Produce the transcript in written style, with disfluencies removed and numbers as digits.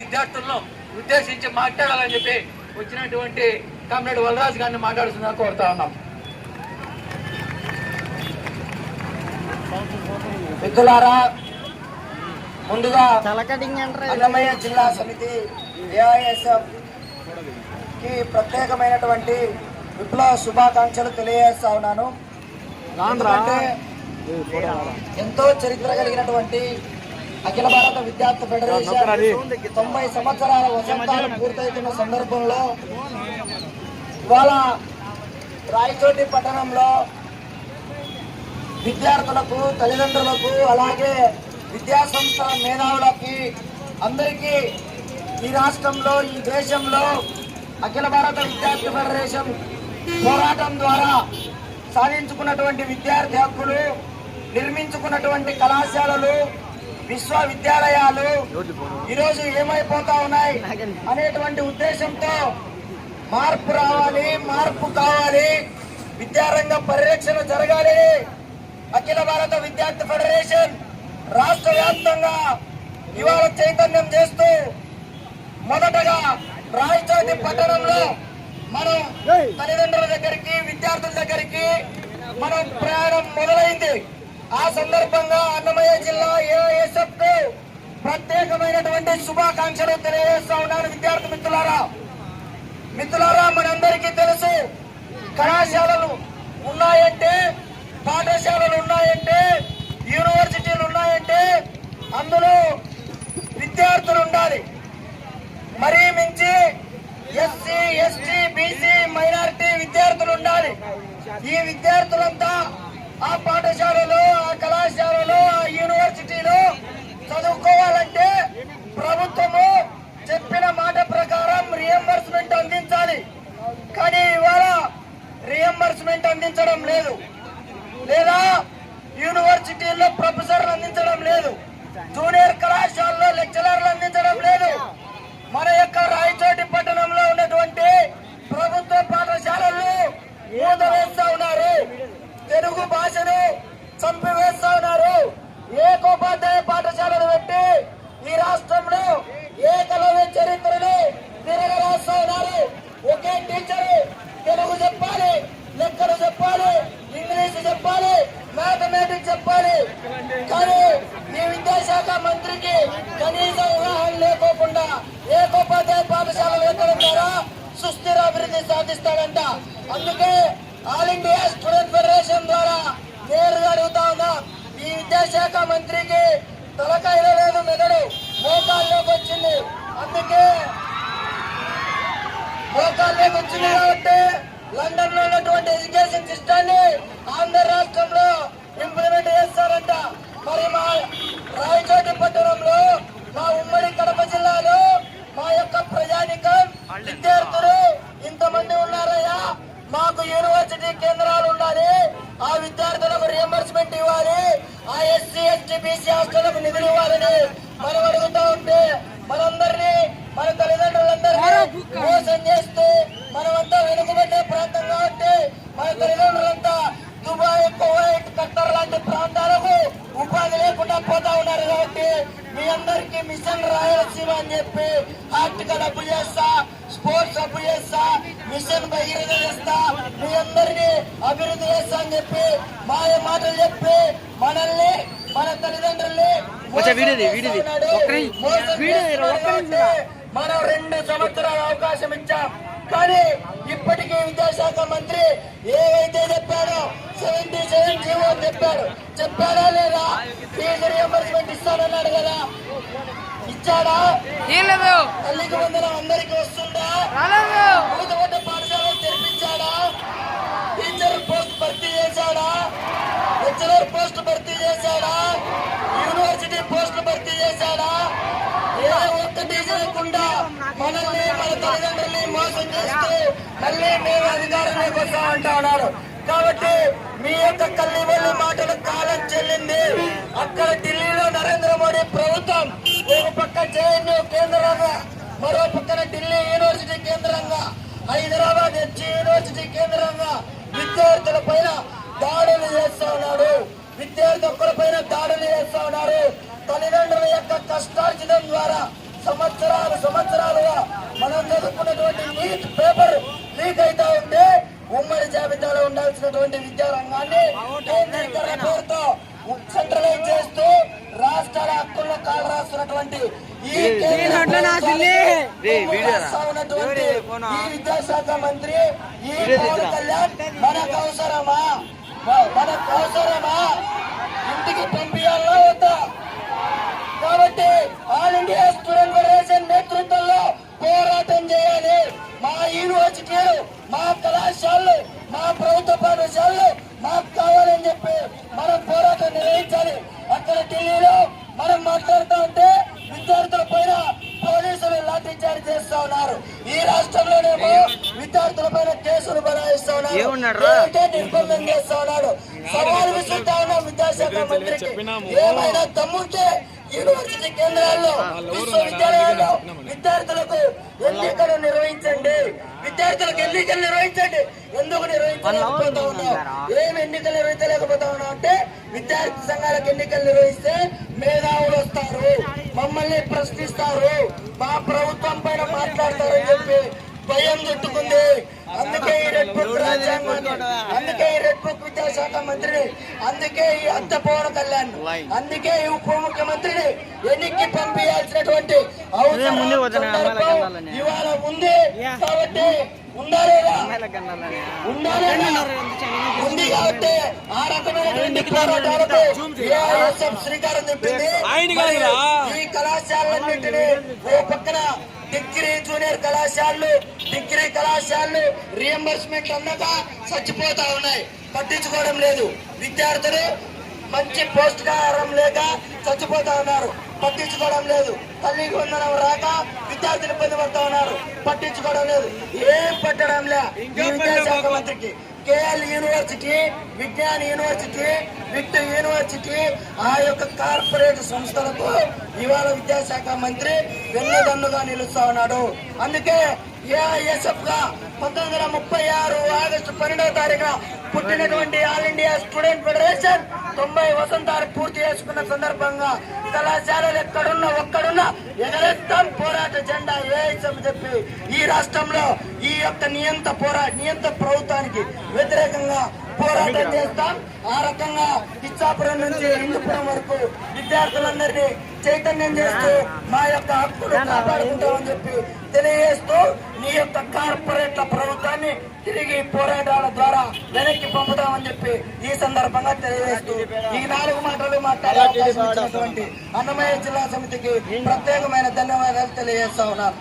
విద్యార్థులను ఉద్దేశించి మాట్లాడాలని చెప్పి వచ్చినటువంటి కామ్రేడ్ వలరాజు గారిని మాట్లాడుతున్నా కోరుతా ఉన్నాం. మిత్రులారా, ముందుగా అన్నమయ్య జిల్లా సమితి ఏఐఎస్ఎఫ్ కి ప్రత్యేకమైనటువంటి విప్లవ శుభాకాంక్షలు తెలియజేస్తా ఉన్నాను. ఎంతో చరిత్ర కలిగినటువంటి అఖిల భారత విద్యార్థి ఫెడరేషన్ 90 సంవత్సరాల వసంతాలు పూర్తవుతున్న సందర్భంలో ఇవాళ రాయచోటి పట్టణంలో విద్యార్థులకు, తల్లిదండ్రులకు, అలాగే విద్యాసంస్థల మేధావులకి అందరికీ ఈ రాష్ట్రంలో, ఈ దేశంలో అఖిల భారత విద్యార్థి ఫెడరేషన్ పోరాటం ద్వారా సాధించుకున్నటువంటి విద్యార్థి హక్కులు, నిర్మించుకున్నటువంటి కళాశాలలు, విశ్వవిద్యాలయాలు ఈరోజు ఏమైపోతా ఉన్నాయి అనేటువంటి ఉద్దేశంతో మార్పు రావాలి, మార్పు కావాలి, విద్యారంగ పరిరక్షణ జరగాలి. అఖిల భారత విద్యార్థి ఫెడరేషన్ రాష్ట్ర వ్యాప్తంగా ఇవాళ చైతన్యం చేస్తూ మొదటగా రాయచోటి పట్టణంలో మనం తల్లిదండ్రుల దగ్గరికి, విద్యార్థుల దగ్గరికి మనం ప్రయాణం మొదలైంది. ఆ సందర్భంగా అన్నమయ్య జిల్లా ఏఐఎస్ఎఫ్ కు ప్రత్యేకమైనటువంటి శుభాకాంక్షలు తెలియజేస్తా ఉన్నాను. విద్యార్థి మిత్రులారా, మనందరికీ తెలుసు, కళాశాలలు ఉన్నాయంటే, పాఠశాలలు ఉన్నాయంటే, యూనివర్సిటీలు ఉన్నాయంటే అందులో విద్యార్థులు ఉండాలి. మరీ మించి ఎస్సీ, ఎస్టీ, బీసీ, మైనారిటీ విద్యార్థులు ఉండాలి. ఈ విద్యార్థులంతా ఆ పాఠశాలలో, ఆ కళాశాలలో, ఆ యూనివర్సిటీలో చదువుకోవాలంటే ప్రభుత్వము చెప్పిన మాట ప్రకారం రియంబర్స్మెంట్ అందించాలి. కానీ ఇవాళ రియంబర్స్మెంట్ అందించడం లేదు, లేదా యూనివర్సిటీల్లో ప్రొఫెసర్లు అందించడం లేదు, జూనియర్ కళాశాలలో లెక్చరర్లు అందించడం లేదు. మన యొక్క రాయచోటి పట్టణంలో ఉన్నటువంటి ప్రభుత్వ పాఠశాలలు మూత వేస్తా ఉన్నారు, తెలుగు భాషను చంపివేస్తా ఉన్నారు. ఏకోపాధ్యాయ పాఠశాలలు పెట్టి ఈ రాష్ట్రంలో ఏకలవ్య చరిత్రను తిరగరాస్తా ఉన్నారు. ఒకే టీచరు తెలుగు చెప్పాలి, లెక్కలు చెప్పాలి, ఇంగ్లీష్ చెప్పాలి, మ్యాథమెటిక్స్ చెప్పాలి. కానీ ఈ విద్యాశాఖ మంత్రికి కనీస అవగాహన లేకోకుండా ఏకోపాధ్యాయ పాఠశాలలు ఎక్కడం ద్వారా సుస్థిర అభివృద్ధి సాధిస్తాడంట. అందుకే ఆల్ ఇండియా స్టూడెంట్ ఫెడరేషన్ ద్వారా నేరుగా అడుగుతా ఉన్నా, ఈ విద్యాశాఖ మంత్రికి తలకాయలో లేదు, మెదడు మోకాల్లోకి వచ్చింది. అందుకే మోకాల్లోకి వచ్చింది కాబట్టి లండన్ లో ఉన్నటువంటి ఎడ్యుకేషన్ సిస్టాన్ని ఆంధ్ర రాష్ట్రంలో ఇంప్లిమెంట్ చేస్తారంట. మరి మా రాయచోటి పట్టణంలో, మా ఉమ్మడి కడప జిల్లాలో మా యొక్క ప్రజానికం విద్యార్థులు ఇంతమంది ఉన్నారయ్యా, మాకు యూనివర్సిటీ కేంద్రాలు ఉండాలి, ఆ విద్యార్థులకు రియంబర్స్మెంట్ ఇవ్వాలి, ఆ ఎస్సీ, ఎస్టీ, బీసీ హాస్టళ్లకు నిధులు ఇవ్వాలని మనం అడుగుతా ఉంటే మనందరినీ, మన తల్లిదండ్రులందరినీ మోసం చేస్తూ మనమంతా వెనుకబడ్డే ప్రాంతం కాబట్టి మన తల్లిదండ్రులంతా దుబాయ్, కువైట్, ఖత్తర్ లాంటి ప్రాంతాలకు ఉపాధి లేకుండా పోతా ఉన్నారు. కాబట్టి మీ అందరికీ మిషన్ రాయలసీమ అని చెప్పి ఆర్టికల్ అప్పు చేస్తా, స్పోర్ట్స్ అప్పు చేస్తా, మిషన్ భగీరథ చేస్తా, మీ అందరినీ అభివృద్ధి చేస్తా అని చెప్పి మాయ మాటలు చెప్పి మనల్ని, మన తల్లిదండ్రుల్ని మనం 2 సంవత్సరాల అవకాశం ఇచ్చాం. కానీ ఇప్పటికీ విద్యాశాఖ మంత్రి ఏవైతే చెప్పాడో 77 జీవో చెప్పాడా లేదా? ఫీజు రియంబర్స్మెంట్ ఇస్తానన్నాడు కదా, ఇచ్చాడా? తల్లికి వందనం అందరికి వస్తుందా? మూతపడ్డ పాఠశాలను తెరిపించాడా? టీచర్ పోస్ట్ భర్తీ చేశాడా? లెక్చరర్ పోస్ట్ భర్తీ చేశాడా? యూనివర్సిటీ పోస్ట్ భర్తీ చేశాడా? ఏ ఒక్కటి చేయకుండా మనల్ని, మన తల్లిదండ్రుల్ని మోసం చేస్తూ మళ్ళీ మేము అధికారంలోకి వస్తామంటా ఉన్నారు. కాబట్టి మీ యొక్క కల్లివల్లి మాటలు కాలం చెల్లింది. అక్కడ ఢిల్లీలో నరేంద్ర మోడీ ప్రభుత్వం ఒక పక్క జేఎన్యూ కేంద్రంగా, మరో పక్కన ఢిల్లీ యూనివర్సిటీ కేంద్రంగా, హైదరాబాద్ హెచ్ యూనివర్సిటీ కేంద్రంగా విద్యార్థుల పైన దాడులు చేస్తా ఉన్నాడు, విద్యార్థి ఒక్కరి పైన దాడులు చేస్తా ఉన్నారు. తల్లిదండ్రుల యొక్క కష్టార్జితం ద్వారా సంవత్సరాలుగా మనం చదువుకున్నటువంటి నీట్ పేపర్ లీక్ అవుతా ఉంటే ఉమ్మడి జాబితాలో ఉండాల్సినటువంటి విద్యారంగాన్ని కేంద్రీకరణ పేరుతో సెంట్రలైజ్ చేస్తూ రాష్ట్రాల హక్కుల్లో కాలు రాస్తున్నటువంటి ఈ విద్యాశాఖ మంత్రి ఈ పవన్ కళ్యాణ్ మనకు అవసరమా ఇంటికి పంపించాలా వద్దా? కాబట్టి ఆల్ ఇండియా స్టూడెంట్ ఫెడరేషన్ నేతృత్వంలో పోరాటం చేయాలి. మా యూనివర్సిటీలు, మా కళాశాలలు, మా ప్రభుత్వ పాఠశాలలు మాకు కావాలని చెప్పి మనం పోరాటం నిర్వహించాలి. అక్కడ ఢిల్లీలో మనం మాట్లాడుతూ ఉంటే విద్యార్థుల పైన పోలీసులు లాఠీచార్జ్ చేస్తా ఉన్నారు. ఈ రాష్ట్రంలోనేమో విద్యార్థుల పైన కేసులు బనాయిస్తా ఉన్నారు, నిర్బంధం చేస్తా ఉన్నాడు. సవాల్ విసురుతా ఉన్నాం విద్యాశాఖ మంత్రికి. ఏమైనా దమ్ముంటే యూనివర్సిటీ కేంద్రాల్లో, విశ్వవిద్యాలయాల్లో విద్యార్థులకు ఎన్నికలు నిర్వహించండి. ఎందుకు నిర్వహించలేకపోతా ఉన్నాం? ఏమి ఎన్నికలు నిర్వహించలేకపోతా ఉన్నాం అంటే విద్యార్థి సంఘాలకు ఎన్నికలు నిర్వహిస్తే మేధావులు వస్తారు, మమ్మల్ని ప్రశ్నిస్తారు, మా ప్రభుత్వం పైన మాట్లాడతారని చెప్పి భయం చుట్టుకుంది. అందుకే ఈ రెడ్ బుక్ రాజ్యాంగాన్ని, అందుకే ఈ రెడ్ బుక్ విద్యాశాఖ మంత్రిని, అందుకే ఈ అత్త పవన్ కళ్యాణ్, అందుకే ఈ ఉప ముఖ్యమంత్రిని ఎన్నికకి పంపించాల్సినటువంటి అవసరం ఇవాళ ఉంది. కాబట్టి ఉంది కాబట్టి ఆ రకమైనటువంటి పోరాటాలకు ఏఐఎస్ఎఫ్ శ్రీకారం చుట్టింది. ఈ కళాశాలన్నింటినీ ఓ పక్కన డిగ్రీ జూనియర్ కళాశాలలు రియంబర్స్మెంట్ అందక చచ్చిపోతా ఉన్నాయి, పట్టించుకోవడం లేదు. విద్యార్థులు మంచి పౌష్టికాహారం లేక చచ్చిపోతా ఉన్నారు, పట్టించుకోవడం లేదు. తల్లికి వందనం రాక విద్యార్థులు ఇబ్బంది పడుతూ ఉన్నారు, పట్టించుకోవడం లేదు. ఏం పట్టడం లే ఈ విద్యాశాఖ మంత్రికి. KL university, Vignan university, VIT university, ఆ యొక్క కార్పొరేట్ సంస్థలకు ఇవాళ విద్యాశాఖ మంత్రి వెన్నదన్నుగా నిలుస్తా ఉన్నాడు. అందుకే ఏఐఎస్ఎఫ్ గా 1936 ఆగస్టు 12వ తారీఖున పుట్టినటువంటి ఆల్ ఇండియా స్టూడెంట్ ఫెడరేషన్ 90 వసంతాలు పూర్తి చేసుకున్న సందర్భంగా కళాశాలలు ఒక్కడున్నా ఎగరేస్తాం పోరాట జెండా ఏఐఎస్ఎఫ్ చెప్పి ఈ రాష్ట్రంలో ఈ యొక్క నియంత ప్రభుత్వానికి వ్యతిరేకంగా పోరాటం చేస్తాం. ఆ రకంగా ఇచ్చాపురం నుంచి హిందూపురం వరకు విద్యార్థులందరినీ చైతన్యం చేస్తూ మా యొక్క హక్కులు కాపాడుకుంటామని చెప్పి తెలియజేస్తూ నీ యొక్క కార్పొరేట్ల ప్రభుత్వాన్ని తిరిగి పోరాటాల ద్వారా వెనక్కి పంపుతామని చెప్పి ఈ సందర్భంగా తెలియజేస్తూ ఈ 4 మాటలు మాట్లాడే అవకాశం ఇచ్చినటువంటి అన్నమయ్య జిల్లా సమితికి ప్రత్యేకమైన ధన్యవాదాలు తెలియజేస్తా ఉన్నాను.